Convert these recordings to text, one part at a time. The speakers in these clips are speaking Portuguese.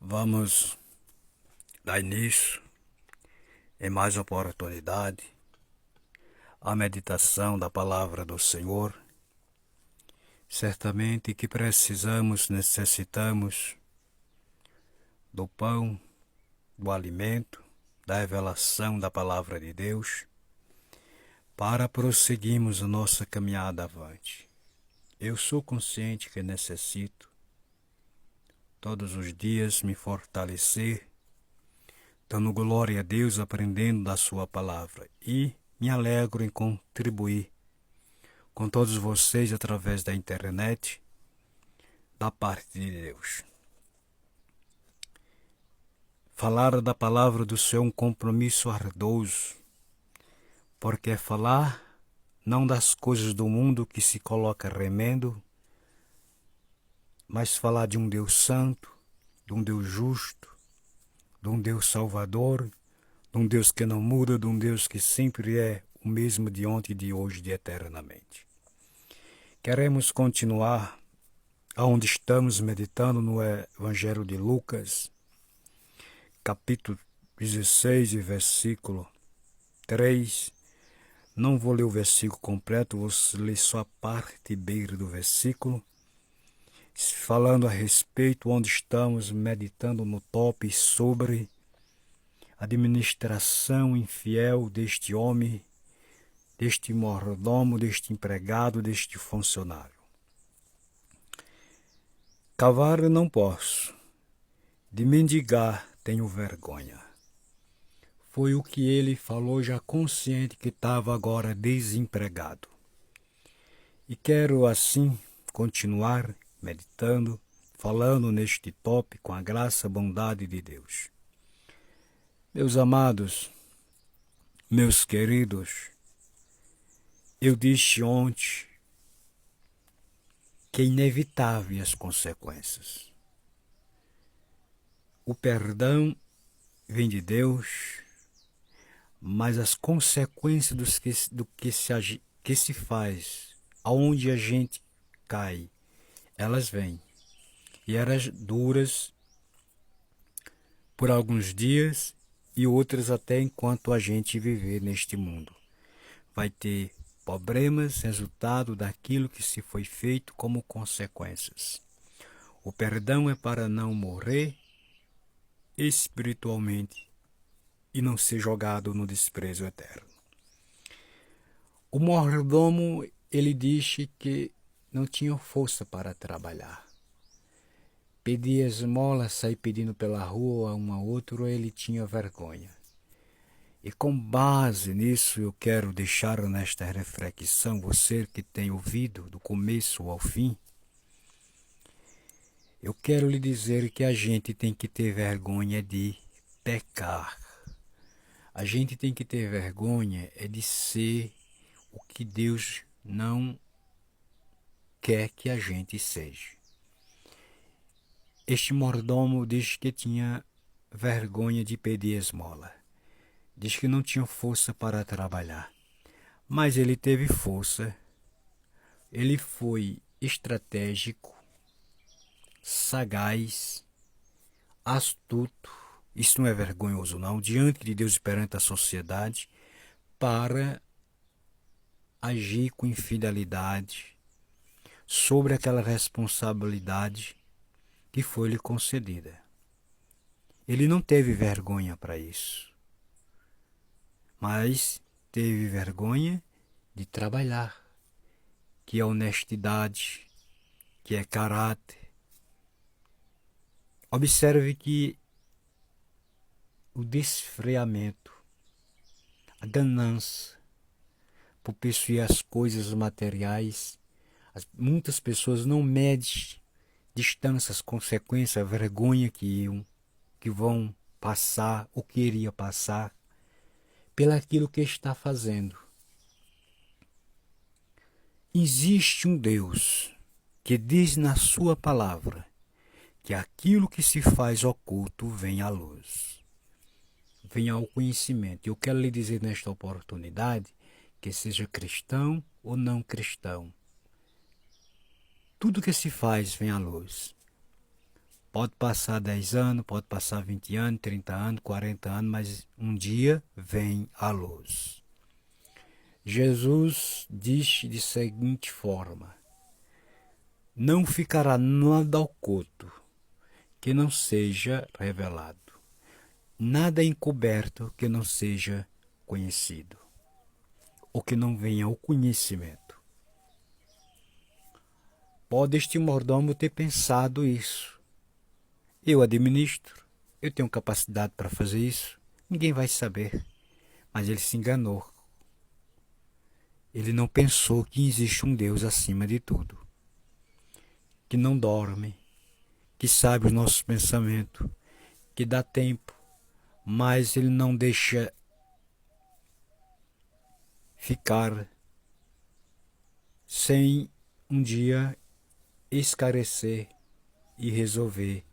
Vamos dar início em mais oportunidade à meditação da palavra do Senhor. Certamente que necessitamos do pão, do alimento, da revelação da palavra de Deus para prosseguirmos a nossa caminhada avante. Eu sou consciente que necessito todos os dias me fortalecer, dando glória a Deus, aprendendo da sua palavra, e me alegro em contribuir com todos vocês através da internet, da parte de Deus. Falar da palavra do Senhor é um compromisso ardoso, porque é falar não das coisas do mundo que se coloca remendo, mas falar de um Deus santo, de um Deus justo, de um Deus salvador, de um Deus que não muda, de um Deus que sempre é o mesmo de ontem, de hoje, de eternamente. Queremos continuar aonde estamos meditando no Evangelho de Lucas, capítulo 16 e versículo 3. Não vou ler o versículo completo, vou ler só a parte beira do versículo, falando a respeito onde estamos meditando no top sobre a administração infiel deste homem, deste mordomo, deste empregado, deste funcionário. Cavar não posso, de mendigar tenho vergonha. Foi o que ele falou, já consciente que estava agora desempregado. E quero assim continuar meditando, falando neste tópico com a graça e bondade de Deus. Meus amados, meus queridos, eu disse ontem que é inevitável as consequências. O perdão vem de Deus, mas as consequências do que se faz, aonde a gente cai, elas vêm. E elas duras por alguns dias e outras até enquanto a gente viver neste mundo. Vai ter problemas, resultado daquilo que se foi feito como consequências. O perdão é para não morrer espiritualmente e não ser jogado no desprezo eterno. O mordomo, ele disse que não tinha força para trabalhar. Pedia esmola, sair pedindo pela rua um a outro, ele tinha vergonha. E com base nisso eu quero deixar nesta reflexão, você que tem ouvido do começo ao fim, eu quero lhe dizer que a gente tem que ter vergonha de pecar. A gente tem que ter vergonha de ser o que Deus não quer que a gente seja. Este mordomo diz que tinha vergonha de pedir esmola. Diz que não tinha força para trabalhar. Mas ele teve força. Ele foi estratégico, sagaz, astuto. Isso não é vergonhoso não, diante de Deus e perante a sociedade, para agir com infidelidade sobre aquela responsabilidade que foi lhe concedida. Ele não teve vergonha para isso, mas teve vergonha de trabalhar, que é honestidade, que é caráter. Observe que o desfreamento, a ganância por possuir as coisas materiais, muitas pessoas não medem distâncias, consequências, a vergonha que vão passar, ou que iria passar, pelaquilo que está fazendo. Existe um Deus que diz na sua palavra que aquilo que se faz oculto vem à luz, vem ao conhecimento. Eu quero lhe dizer nesta oportunidade que seja cristão ou não cristão, tudo que se faz vem à luz. Pode passar 10 anos, pode passar 20 anos, 30 anos, 40 anos, mas um dia vem a luz. Jesus disse de seguinte forma: não ficará nada oculto que não seja revelado, nada encoberto que não seja conhecido, ou que não venha ao conhecimento. Pode este mordomo ter pensado isso. Eu administro, eu tenho capacidade para fazer isso, ninguém vai saber. Mas ele se enganou. Ele não pensou que existe um Deus acima de tudo, que não dorme, que sabe os nossos pensamentos, que dá tempo, mas ele não deixa ficar sem um dia esclarecer e resolver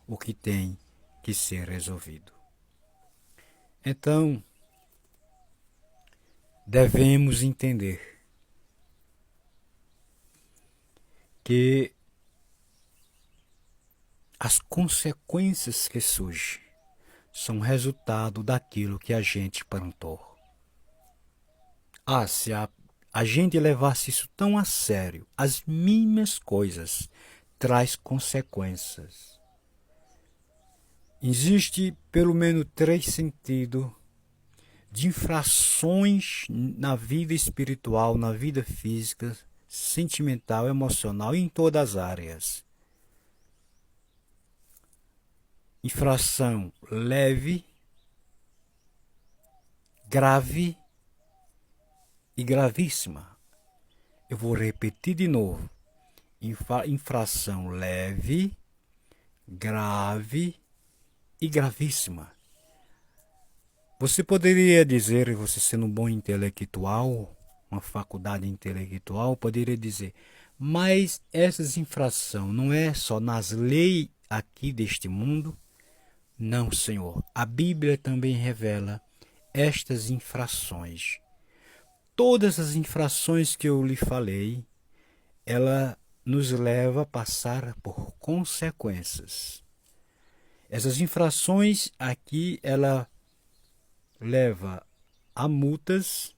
o que tem que ser resolvido. Então, devemos entender que as consequências que surgem são resultado daquilo que a gente plantou. Se a gente levasse isso tão a sério, as mínimas coisas traz consequências. Existe pelo menos 3 sentidos de infrações na vida espiritual, na vida física, sentimental, emocional e em todas as áreas. Infração leve, grave e gravíssima. Eu vou repetir de novo. Infração leve, grave e gravíssima. Você poderia dizer, você sendo um bom intelectual, uma faculdade intelectual, poderia dizer, mas essas infrações não é só nas leis aqui deste mundo? Não, Senhor. A Bíblia também revela estas infrações. Todas as infrações que eu lhe falei, ela nos leva a passar por consequências. Essas infrações aqui, ela leva a multas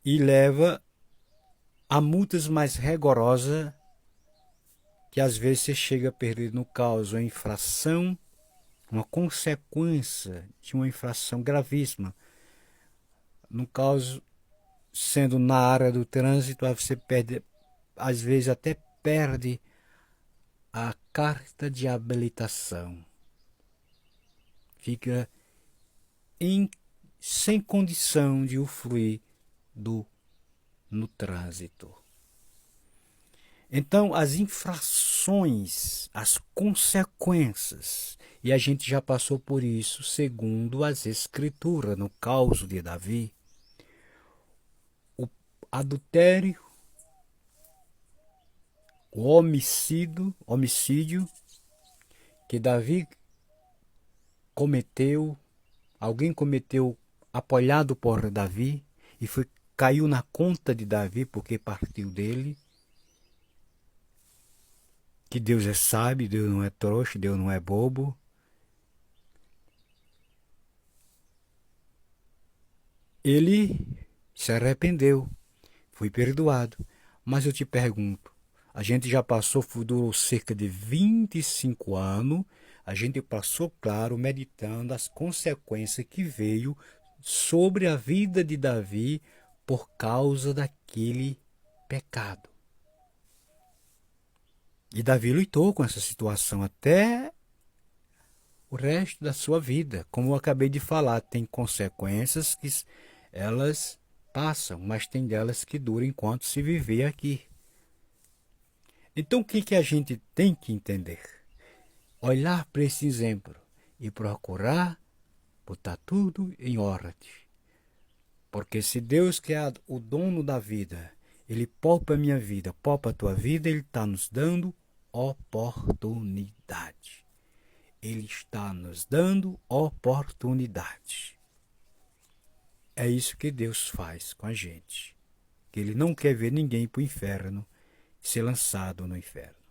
e leva a multas mais rigorosas, que às vezes você chega a perder no caso a infração, uma consequência de uma infração gravíssima. No caso, sendo na área do trânsito, você perde, às vezes até perde a carta de habilitação. Fica sem condição de usufruir no trânsito. Então, as infrações, as consequências, e a gente já passou por isso segundo as Escrituras, no caso de Davi, o adultério, o homicídio que Davi cometeu, alguém cometeu apoiado por Davi e caiu na conta de Davi porque partiu dele. Que Deus é sábio, Deus não é trouxa, Deus não é bobo. Ele se arrependeu, foi perdoado. Mas eu te pergunto, a gente já passou, durou cerca de 25 anos, a gente passou, claro, meditando as consequências que veio sobre a vida de Davi por causa daquele pecado. E Davi lutou com essa situação até o resto da sua vida. Como eu acabei de falar, tem consequências que elas passam, mas tem delas que duram enquanto se viver aqui. Então o que a gente tem que entender? Olhar para esse exemplo e procurar botar tudo em ordem. Porque se Deus, que é o dono da vida, Ele poupa a minha vida, poupa a tua vida, Ele está nos dando oportunidade. Ele está nos dando oportunidade. É isso que Deus faz com a gente. Que Ele não quer ver ninguém para o inferno, ser lançado no inferno.